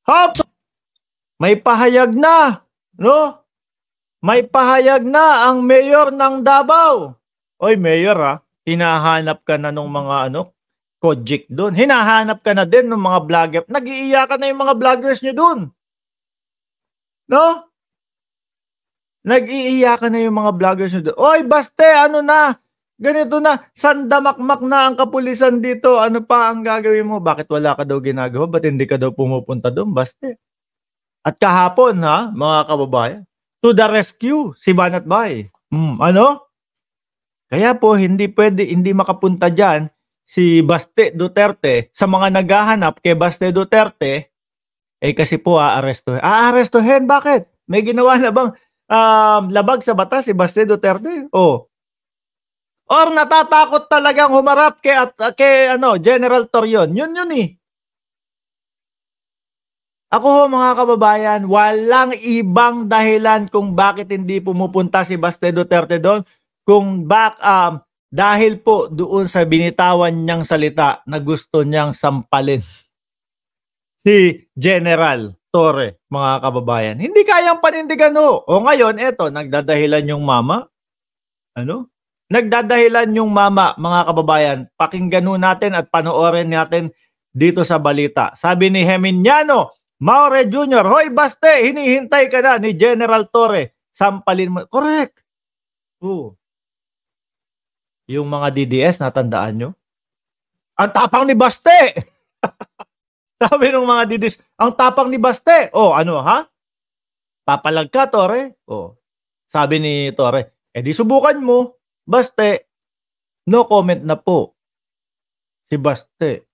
Hop! May pahayag na, no? May pahayag na ang mayor ng Davao. Oy, mayor ha, hinahanap ka na nung mga Kojik doon. Hinahanap ka na din ng mga vlogger. Nag-iiyakan na yung mga vloggers nyo doon. No? Nag-iiyakan na yung mga vloggers nyo doon. Oy, baste, ano na? Ganito na, sandamakmak na ang kapulisan dito. Ano pa ang gagawin mo? Bakit wala ka daw ginagawa? Ba't hindi ka daw pumupunta doon? Baste. At kahapon ha, mga kababayan, to the rescue, si Banat Bay. Ano? Kaya po, hindi pwede, hindi makapunta dyan si Baste Duterte sa mga naghahanap kay Baste Duterte, kasi po aarestuhin. Aarestuhin? Bakit? May ginawa na bang labag sa batas si Baste Duterte? Or natatakot talagang humarap kay General Torion? Yun eh. Ako mga kababayan, walang ibang dahilan kung bakit hindi pumupunta si Baste Duterte doon kung dahil po doon sa binitawan niyang salita na gusto niyang sampalin si General Torre, mga kababayan. Hindi kayang panindigan ho. O ngayon, eto, nagdadahilan yung mama. Nagdadahilan yung mama, mga kababayan. Pakinggan ho natin at panoorin natin dito sa balita. Sabi ni Geminiano Maure Jr., hoy Baste, hinihintay ka na ni General Torre. Sampalin mo. Correct. Yung mga DDS, natandaan nyo? Ang tapang ni Baste! Sabi ng mga DDS, ang tapang ni Baste. Ano ha? Papalag ka, Torre? Sabi ni Torre, di subukan mo. Baste, no comment na po. Si Baste.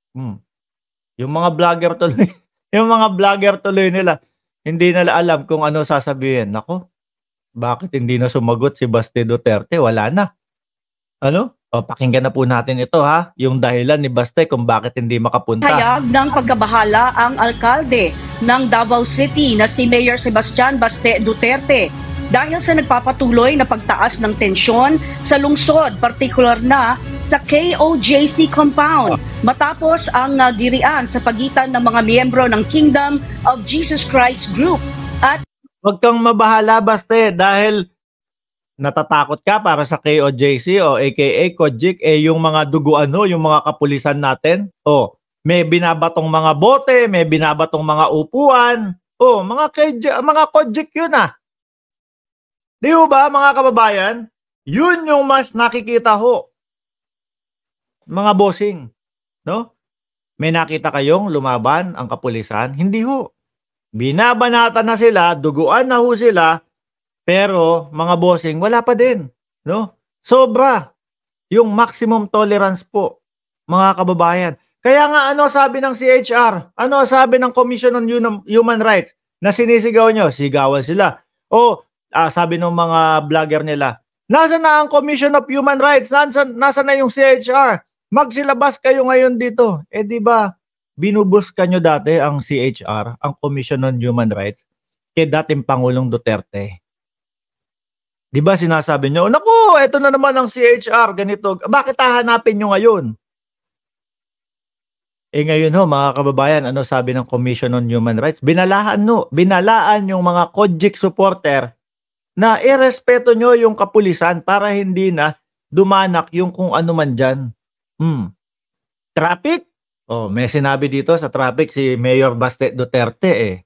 Yung mga vlogger tuloy, yung mga vlogger tuloy nila, hindi nila alam kung ano sasabihin. Nako, bakit hindi na sumagot si Baste Duterte? Wala na. Pakinggan na po natin ito ha, yung dahilan ni Baste kung bakit hindi makapunta. Hayag ng pagkabahala ang alkalde ng Davao City na si Mayor Sebastian Baste Duterte dahil sa nagpapatuloy na pagtaas ng tensyon sa lungsod, partikular na sa KOJC compound matapos ang girian sa pagitan ng mga miyembro ng Kingdom of Jesus Christ Group. At huwag kang mabahala, Baste, dahil natatakot ka para sa KOJC o aka Kojik, yung mga duguan yung mga kapulisan natin. May binabatong mga bote, may binabatong mga upuan. Mga Kojik yun ah. Di ba mga kababayan? Yun yung mas nakikita ho. Mga bossing, no? May nakita kayong lumaban ang kapulisan? Hindi ho. Binabanatan na sila, duguan na ho sila, pero mga bossing, wala pa din. No? Sobra. Yung maximum tolerance po, mga kababayan. Kaya nga sabi ng CHR? Ano sabi ng Commission on Human Rights? Na sinisigaw nyo? Sigawan sila. Sabi ng mga vlogger nila, nasa na ang Commission of Human Rights? Nasa na yung CHR? Magsilabas kayo ngayon dito. Di ba, binubus kanyo dati ang CHR, ang Commission on Human Rights, kay dating Pangulong Duterte. Di ba sinasabi nyo, naku, eto na naman ang CHR, ganito. Bakit hahanapin nyo ngayon? Ngayon mga kababayan, ano sabi ng Commission on Human Rights? Binalaan yung mga Kojik supporter na irespeto nyo yung kapulisan para hindi na dumanak yung kung ano man dyan. Traffic? May sinabi dito sa traffic si Mayor Baste Duterte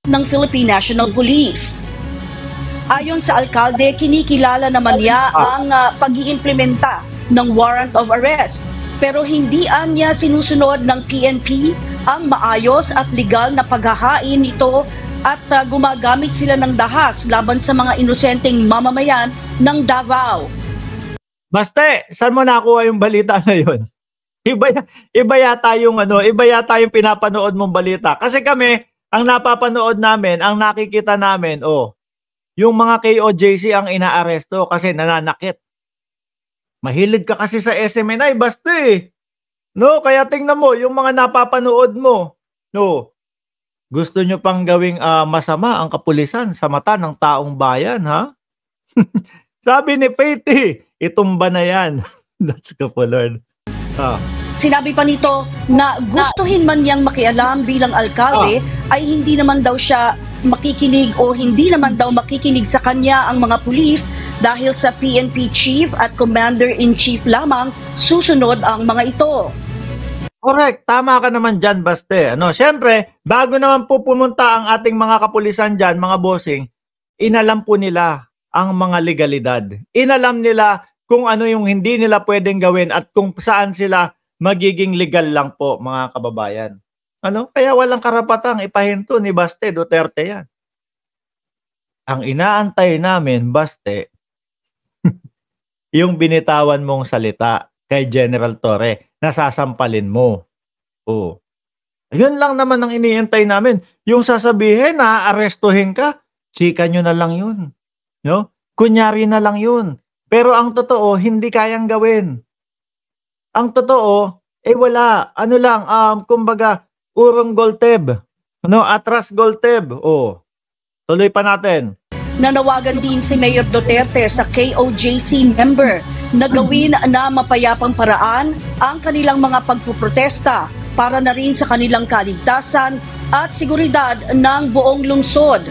ng Philippine National Police. Ayon sa alkalde, kinikilala naman niya ang pag-iimplementa ng warrant of arrest. Pero hindi niya sinusunod ng PNP ang maayos at legal na paghahain nito at gumagamit sila ng dahas laban sa mga inosenteng mamamayan ng Davao. Baste, saan mo nakuha yung balita na yun? Iba yata yung pinapanood mong balita. Kasi kami, ang napapanood namin, ang nakikita namin, yung mga KOJC ang inaaresto kasi nananakit. Mahilig ka kasi sa SMNI, Baste. No, kaya tingnan mo, yung mga napapanood mo, gusto nyo pang gawing masama ang kapulisan sa mata ng taong bayan, ha? Sabi ni Faithy, itumba na yan. That's ka po, Lord. Sinabi pa nito na gustuhin man niyang makialam bilang alkalde ay hindi naman daw siya makikinig o hindi naman daw makikinig sa kanya ang mga pulis dahil sa PNP Chief at Commander-in-Chief lamang susunod ang mga ito. Correct. Tama ka naman dyan, Baste. Siyempre, bago naman po pumunta ang ating mga kapulisan dyan, mga bossing, inalam po nila ang mga legalidad. Inalam nila kung ano yung hindi nila pwedeng gawin at kung saan sila magiging legal lang po, mga kababayan. Kaya walang karapatang ipahinto ni Baste Duterte yan. Ang inaantay namin, Baste, yung binitawan mong salita kay General Torre, nasasampalin mo. Oh. Yun lang naman ang iniintay namin. Yung sasabihin na arestuhin ka, chika nyo na lang yun. No? Kunyari na lang yun. Pero ang totoo, hindi kayang gawin. Ang totoo, wala. Kumbaga, urong golteb. Atras golteb. Tuloy pa natin. Nanawagan din si Mayor Duterte sa KOJC member na gawin na mapayapang paraan ang kanilang mga pagpuprotesta para na rin sa kanilang kaligtasan at seguridad ng buong lungsod.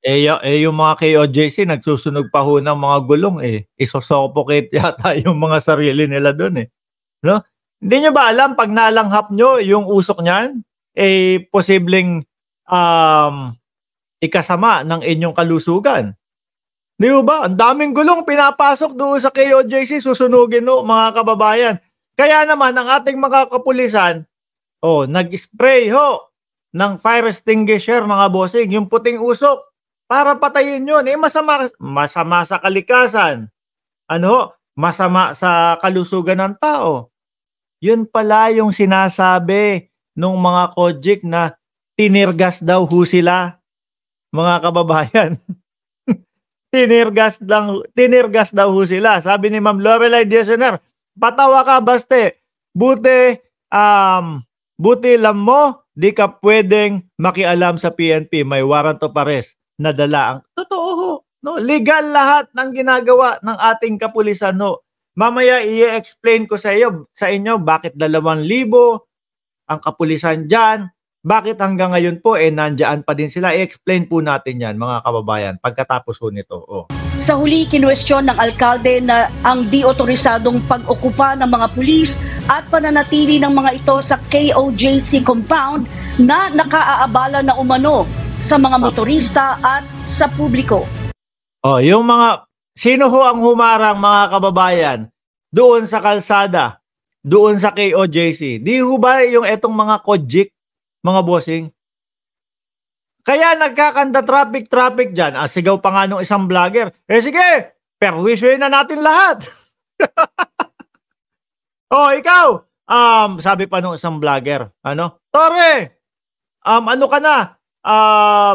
Yung mga KOJC, nagsusunog pa ho ng mga gulong Isosuffocate yata yung mga sarili nila doon No? Hindi nyo ba alam, pag nalanghap nyo yung usok niyan, posibleng ikasama ng inyong kalusugan. Di ba? Ang daming gulong pinapasok doon sa KOJC, susunugin mga kababayan. Kaya naman, ang ating mga kapulisan, nag-spray ng fire extinguisher, mga bossing, yung puting usok, para patayin yun. Masama sa kalikasan. Masama sa kalusugan ng tao. Yun pala yung sinasabi ng mga Kojik na tinirgas daw ho sila, mga kababayan. tinirgas daw ho sila. Sabi ni Ma'am Lorelai Diesener, patawa ka, Baste. Buti alam mo, di ka pwedeng makialam sa PNP. May warrant of arrest na dala ang totoo ho. Legal lahat ng ginagawa ng ating kapulisan Mamaya i-explain ko sa inyo bakit 2,000 ang kapulisan dyan. Bakit hanggang ngayon po nandiyan pa din sila. I-explain po natin yan, mga kababayan, pagkatapos nito. Sa huli, kinwestiyon ng alkalde na ang di-otorisadong pag-okupa ng mga pulis at pananatili ng mga ito sa KOJC compound na nakaaabala na umano sa mga motorista at sa publiko. Yung mga sino ho ang humarang, mga kababayan, doon sa kalsada, doon sa KOJC? Di ho ba yung etong mga Kojik, mga bossing? Kaya nagkakanda traffic dyan. Sigaw pa nga nung isang vlogger, sige, perwisyoin na natin lahat. Ikaw, sabi pa nung isang vlogger, Torre, ano ka na?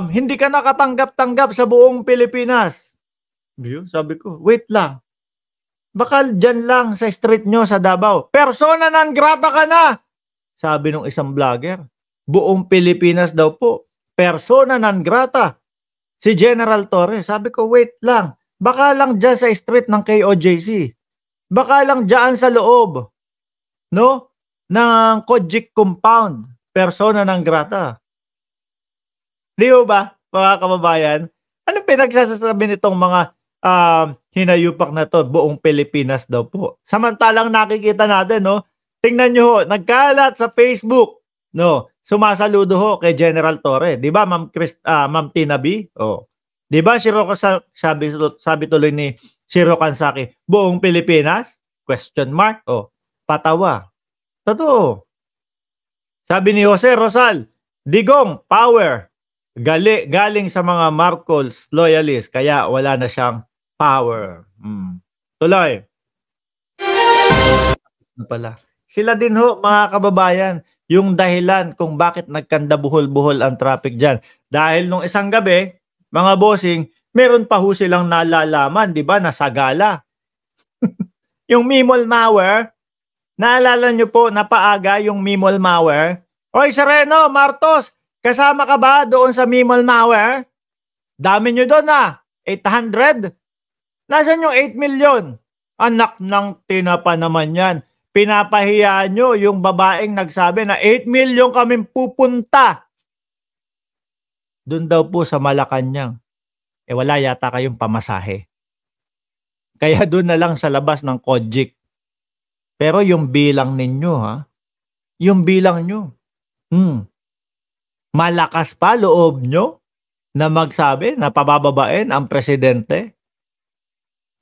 Hindi ka nakatanggap-tanggap sa buong Pilipinas. Sabi ko, wait lang. Baka dyan lang sa street nyo sa Davao. Persona non grata ka na. Sabi nung isang vlogger, buong Pilipinas daw po. Persona non grata. Si General Torre. Sabi ko, wait lang. Baka lang dyan sa street ng KOJC. Baka lang dyan sa loob. Ng Kojik compound. Persona non grata. Di ba, mga kababayan? Anong pinagsasasabi nitong mga hinayupak na to? Buong Pilipinas daw po. Samantalang nakikita natin, tingnan nyo, nagkalat sa Facebook, sumasaludo ho kay General Torre. Di ba, Ma'am Tina B? Di ba, sabi tuloy ni Shiro Kansaki, buong Pilipinas? Question mark? Patawa. Totoo. Sabi ni Jose Rosal, Digong, power. Galing sa mga Marcos loyalists, kaya wala na siyang power. Tuloy. Sila din ho, mga kababayan, yung dahilan kung bakit nagkanda-buhol-buhol ang traffic dyan. Dahil nung isang gabi, mga bossing, meron pa ho silang nalalaman, di ba, na sagala. Yung Mimol Malware, naalala nyo po, napaaga yung Mimol Malware. Oy, Sereno, Martos, kasama ka ba doon sa Mimol Malware? Dami nyo doon 800. Nasaan yung 8 million? Anak ng tinapa naman yan. pinapahiya nyo yung babaeng nagsabi na 8 million kaming pupunta. Doon daw po sa Malacanang. Wala yata kayong pamasahe. Kaya doon na lang sa labas ng Kojic. Pero yung bilang ninyo, ha? Yung bilang nyo. Malakas pa loob nyo na magsabi na pabababain ang presidente.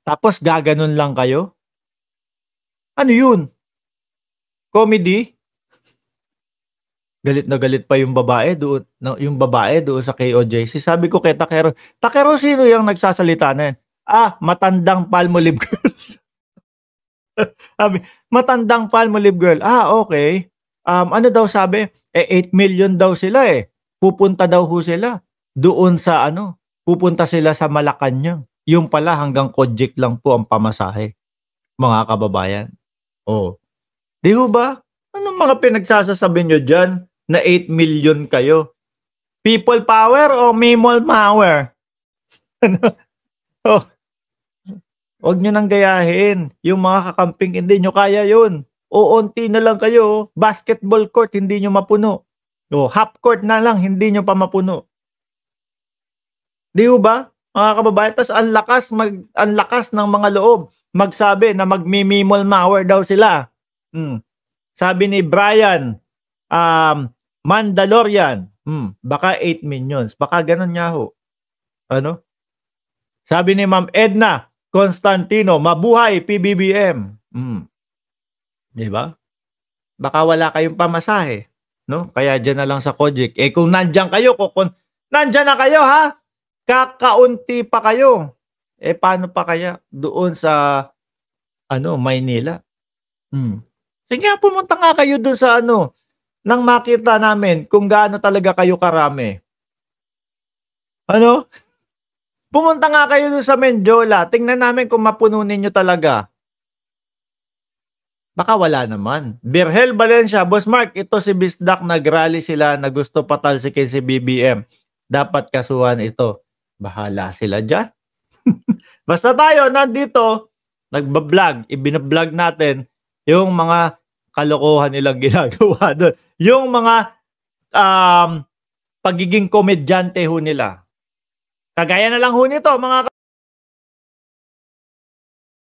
Tapos gaganon lang kayo. Ano yun? Comedy? Galit na galit pa yung babae doon sa KOJC. Sabi ko kay Takero, sino yung nagsasalita na yan? Matandang Palmolive Girls. Sabi, matandang Palmolive Girl. Okay. Ano daw sabi? 8 million daw sila eh. Pupunta daw ho sila. Doon sa pupunta sila sa Malacanang. Yung pala hanggang Kojic lang po ang pamasahe. Mga kababayan. Di ho ba? Anong mga pinagsasasabi nyo dyan na 8 million kayo? People power o mimol power? Huwag nyo nang gayahin. Yung mga kakamping, hindi nyo kaya yun. Unti na lang kayo. Basketball court, hindi nyo mapuno. Half court na lang, hindi nyo pa mapuno. Di ba? Mga kababayan, tas ang lakas ng mga loob. Magsabi na magmimimol power daw sila. Sabi ni Brian, Mandalorian, baka 8 minions. Baka ganun niya ho. Sabi ni Ma'am Edna Constantino, mabuhay PBBM. Diba? Baka wala kayong pamasahe. No? Kaya dyan na lang sa Kojic. Kung nandyan kayo, nandyan na kayo ha? Kakaunti pa kayo. Paano pa kaya doon sa Maynila? Sige nga, pumunta nga kayo doon sa nang makita namin kung gaano talaga kayo karami. Pumunta nga kayo doon sa Menjola. Tingnan namin kung mapuno ninyo talaga. Baka wala naman. Birhel Valencia, Boss Mark, ito si Bisdak, nag-rally sila na gusto patalsikin si BBM. Dapat kasuhan ito. Bahala sila dyan. Basta tayo nandito, nagbablog, ibinablog natin yung mga kalokohan nilang ginagawa doon. Yung mga pagiging komedyante ho nila. Kagaya na lang ho nito, mga